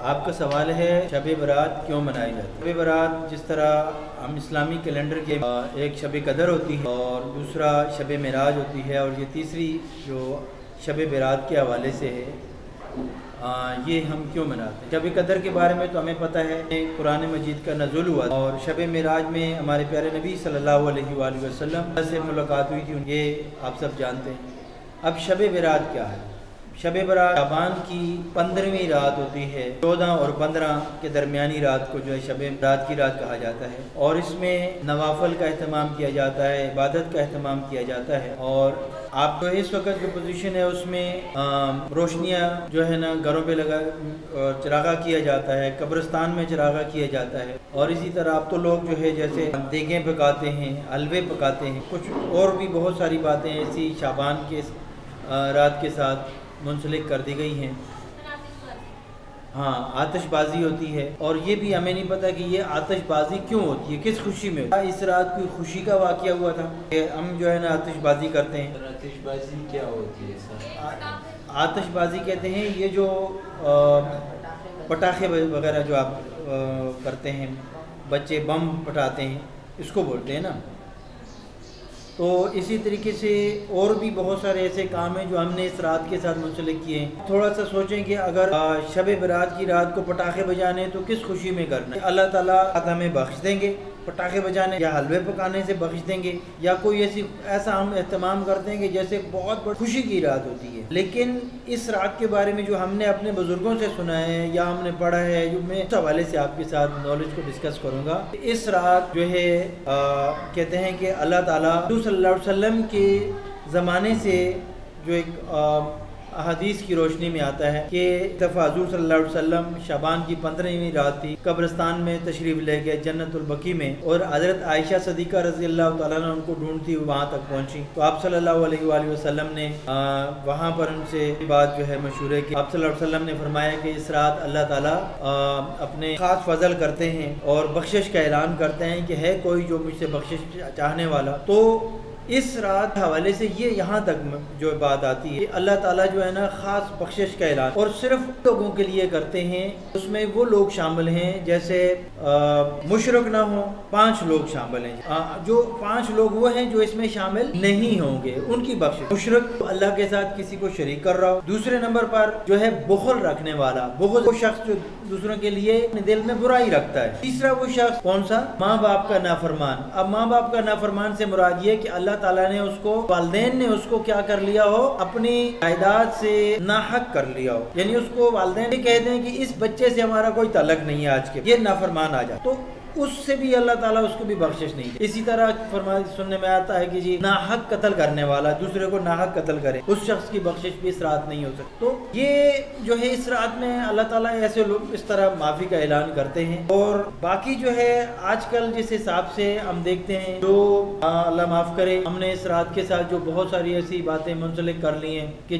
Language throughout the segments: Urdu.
آپ کا سوال ہے شب برات کیوں منائی جاتی ہے؟ شب برات جس طرح ہم اسلامی کیلنڈر کے ایک شب قدر ہوتی ہے اور دوسرا شب معراج ہوتی ہے اور یہ تیسری جو شب برات کے حوالے سے ہے یہ ہم کیوں مناتے ہیں؟ شب قدر کے بارے میں تو ہمیں پتہ ہے قرآن مجید کا نزول ہوا اور شب معراج میں ہمارے پیارے نبی صلی اللہ علیہ وآلہ وسلم سے ملاقات ہوئی تھی، یہ آپ سب جانتے ہیں۔ اب شب برات کیا ہے؟ شب برات شعبان کی 15ویں رات ہوتی ہے، 14 اور 15 کے درمیانی رات کو جو ہے شب برات کی رات کہا جاتا ہے، اور اس میں نوافل کا اہتمام کیا جاتا ہے، عبادت کا اہتمام کیا جاتا ہے، اور آپ کو اس وقت جو پوزیشن ہے اس میں روشنیاں جو ہے نا گھروں پہ لگا چراغا کیا جاتا ہے، قبرستان میں چراغا کیا جاتا ہے، اور اسی طرح اب تو لوگ جو ہے جیسے دیگیں پکاتے ہیں، حلوے پکاتے ہیں، کچھ اور بھی بہت ساری باتیں ایسی شعبان کے رات کے ساتھ منسلک کر دی گئی ہیں۔ ہاں، آتش بازی ہوتی ہے، اور یہ بھی ہمیں نہیں پتہ کہ یہ آتش بازی کیوں ہوتی ہے، کس خوشی میں ہوتی ہے۔ اس رات کوئی خوشی کا واقعہ ہوا تھا کہ ہم جو ہے نا آتش بازی کرتے ہیں۔ آتش بازی کیا ہوتی ہے سر؟ آتش بازی کہتے ہیں یہ جو پٹاخے وغیرہ جو آپ کرتے ہیں، بچے بم پٹاتے ہیں، اس کو بولتے ہیں نا۔ تو اسی طریقے سے اور بھی بہت سارے ایسے کام ہیں جو ہم نے اس رات کے ساتھ منسلک کیے ہیں۔ تھوڑا سا سوچیں کہ اگر شب برات کی رات کو پٹاخے بجانے تو کس خوشی میں کرنا ہے؟ اللہ تعالیٰ ہمیں بخش دیں گے پٹاخے بجانے یا حلوے پکانے سے بخش دیں گے، یا کوئی ایسا ہم اہتمام کرتے ہیں کہ جیسے بہت بڑی خوشی کی رات ہوتی ہے۔ لیکن اس رات کے بارے میں جو ہم نے اپنے بزرگوں سے سنا ہے یا ہم نے پڑھا ہے، جو میں اس حوالے سے آپ کے ساتھ نالج کو ڈسکس کروں گا۔ اس رات جو ہے کہتے ہیں کہ اللہ تعالیٰ صلی اللہ علیہ وسلم کے زمانے سے جو ایک احادیث کی روشنی میں آتا ہے کہ دفعہ حضور صلی اللہ علیہ وسلم شعبان کی 15ویں رات تھی، قبرستان میں تشریف لے گئے جنت البقیع میں، اور حضرت عائشہ صدیقہ رضی اللہ تعالیٰ عنہ ان کو ڈھونڈتی وہاں تک پہنچی، تو آپ صلی اللہ علیہ وآلہ وسلم نے وہاں پر ان سے بات جو ہے مشورہ کی۔ آپ صلی اللہ علیہ وسلم نے فرمایا کہ اس رات اللہ تعالیٰ اپنے خاص فضل کرتے ہیں اور بخشش کا اعلان کرتے ہیں کہ ہے کوئی جو مجھ سے بخشش چاہنے والا۔ تو اس رات حوالے سے یہ یہاں تک جو بات آتی ہے کہ اللہ تعالیٰ جو ہے نا خاص بخشش کا اعلان اور صرف لوگوں کے لیے کرتے ہیں، اس میں وہ لوگ شامل ہیں جیسے مشرک نہ ہوں، 5 لوگ شامل ہیں، جو 5 لوگ وہ ہیں جو اس میں شامل نہیں ہوں گے، ان کی بخشش۔ مشرک اللہ کے ساتھ کسی کو شریک کر رہا ہو، دوسرے نمبر پر جو ہے بخل رکھنے والا، بخل وہ شخص جو دوسروں کے لیے اپنے دل میں برائی رکھتا ہے، تیسرا وہ شخص کون سا؟ ماں باپ کا نافرمان۔ اب ماں باپ کا نافرمان سے مراد یہ کہ اللہ تعالیٰ نے اس کو، والدین نے اس کو کیا کر لیا ہو، اپنی جائیداد سے ناحق کر لیا ہو، یعنی اس کو والدین یہ کہتے ہیں کہ اس بچے سے ہمارا کوئی تعلق نہیں ہے آج کے، یہ نافرمان آ جائے تو اس سے بھی اللہ تعالیٰ اس کو بھی بخشش نہیں ہے۔ اسی طرح سننے میں آتا ہے کہ جی ناحق قتل کرنے والا دوسرے کو ناحق قتل کرے، اس شخص کی بخشش بھی اس رات نہیں ہو سکتی۔ تو یہ جو ہے اس رات میں اللہ تعالیٰ ایسے لوگ اس طرح معافی کا اعلان کرتے ہیں، اور باقی جو ہے آج کل جس حساب سے ہم دیکھتے ہیں، جو اللہ معاف کرے، ہم نے اس رات کے ساتھ جو بہت ساری ایسی باتیں منسلک کر لی ہیں کہ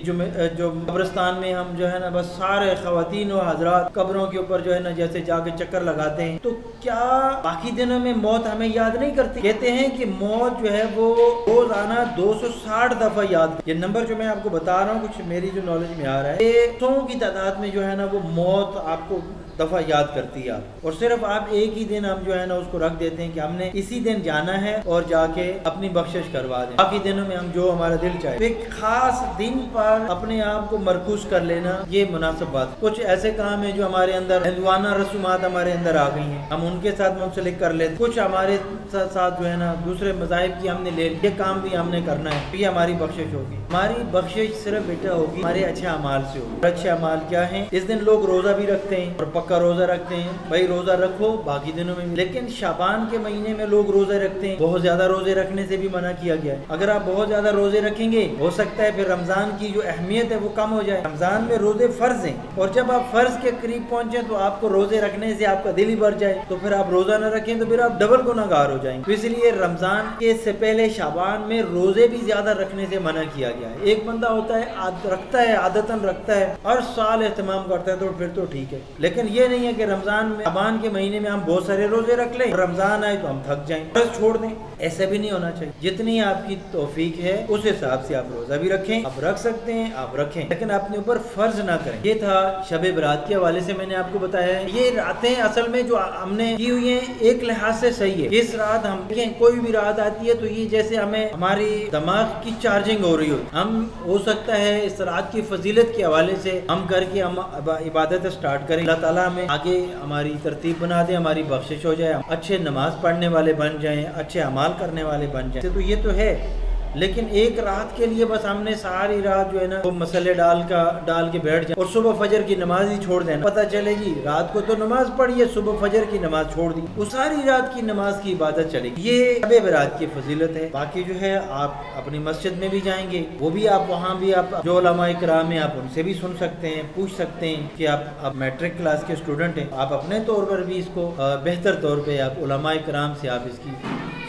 جو قبرستان میں ہم جو ہے نا بس سارے خواتین و حضرات قبروں کے اوپر جو ہے نا جیسے جا کے چکر لگاتے ہیں، تو کیا باقی دنوں میں موت ہمیں یاد نہیں کرتی؟ کہتے ہیں کہ موت جو ہے وہ روزانہ 260 دفعہ یاد، یہ نمبر جو میں آپ کو بتا رہا ہوں کچھ میری جو نالج میں آ رہا ہے، یہ 100 کی تعداد میں جو ہے نا وہ موت آپ کو دفعہ یاد کرتی ہے، اور صرف آپ ایک ہی دن ہم جو ہے نا اس کو رکھ دیتے ہیں کہ ہم نے اسی دن جانا ہے اور جا کے اپنی بخشش کروا دیں، باقی دنوں میں ہم جو ہمارا دل چاہے۔ ایک خاص دن پر اپنے آپ کو مرکوز کر لینا یہ مناسب بات۔ کچھ ایسے کام ہیں جو ہمارے اندر ہندوانہ رسومات ہمارے اندر آ گئی ہیں، ہم ان کے ساتھ منسلک کر لیتے، کچھ ہمارے ساتھ جو ہے نا دوسرے مذاہب کی ہم نے لے لی، یہ کام بھی ہم نے کرنا ہے، یہ ہماری بخشش ہوگی۔ ہماری بخشش صرف بیٹا ہوگی ہمارے اچھے اعمال سے ہوگی۔ اچھے اعمال کیا ہیں؟ اس دن لوگ روزہ بھی رکھتے ہیں اور پکا روزہ رکھتے ہیں، بھائی روزہ رکھو باقی دنوں میں، لیکن شعبان کے مہینے میں لوگ روزے رکھتے ہیں، بہت زیادہ روزے رکھنے سے بھی منع کیا گیا ہے۔ اگر آپ بہت زیادہ روزے رکھیں گے ہو سکتا ہے پھر رمضان کی جو اہمیت ہے وہ کم ہو جائے۔ رمضان میں روزے فرض ہیں، اور جب آپ فرض کے قریب پہنچیں تو آپ کو روزے رکھنے سے آپ کا دل ہی بھر جائے، تو پھر آپ روزہ نہ رکھیں تو پھر آپ ڈبل گناہگار ہو جائیں گے. تو اس لیے رمضان کے سے پہلے شعبان میں روزے بھی زیادہ رکھنے سے منع کیا گیا ہے. ایک بندہ ہوتا ہے رکھتا ہے عادتاً رکھتا ہے ہر سال اہتمام کرتا ہے تو پھر تو ٹھیک ہے, لیکن یہ نہیں ہے کہ رمضان میں شعبان کے مہینے میں ہم بہت سارے روزے رکھ لیں, رمضان آئے تو ہم تھک جائیں بس چھوڑ دیں. ایسا بھی نہیں ہونا چاہیے. جتنی آپ کی توفیق ہے اس حساب سے آپ روزہ بھی رکھیں, آپ رکھ سکتے ہیں آپ رکھیں, لیکن اپنے اوپر فرض نہ کریں. یہ تھا شب برات کے حوالے سے میں نے آپ کو بتایا ہے. یہ راتیں اصل میں جو ہم نے کی ہوئی ہیں ایک لحاظ سے صحیح ہے. اس رات ہم کوئی بھی رات آتی ہے تو یہ جیسے ہمیں ہماری دماغ کی چارجنگ ہو رہی ہو, ہم ہو سکتا ہے اس رات کی فضیلت کے حوالے سے ہم کر کے ہم عبادت سٹارٹ کریں. اللہ تعالیٰ ہمیں آگے ہماری ترتیب بنا دے, ہماری بخشش ہو جائے, اچھے نماز پڑھنے والے بن جائیں, اچھے اعمال کرنے والے بن جائیں. تو یہ تو ہے, لیکن ایک رات کے لیے بس ہم نے ساری رات جو ہے نا وہ مسئلے ڈال کے بیٹھ جائیں اور صبح فجر کی نماز ہی چھوڑ دیں. پتہ چلے گی رات کو تو نماز پڑھی ہے, صبح فجر کی نماز چھوڑ دی, وہ ساری رات کی نماز کی عبادت چلے گی. یہ شب برات کی فضیلت ہے. باقی جو ہے آپ اپنی مسجد میں بھی جائیں گے, وہ بھی آپ وہاں بھی آپ جو علماء کرام ہیں آپ ان سے بھی سن سکتے ہیں, پوچھ سکتے ہیں کہ آپ میٹرک کلاس کے اسٹوڈنٹ ہیں, آپ اپنے طور پر بھی اس کو بہتر طور پہ آپ علماء کرام سے آپ اس کی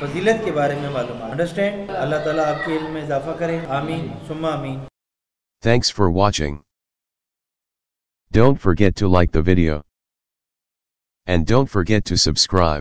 فضیلت کے بارے میں معلومات انڈرسٹینڈ. اللہ تعالیٰ آپ کے علم میں اضافہ کرے, آمین ثم آمین. Thanks for watching. Don't forget to like the video. And don't forget to subscribe.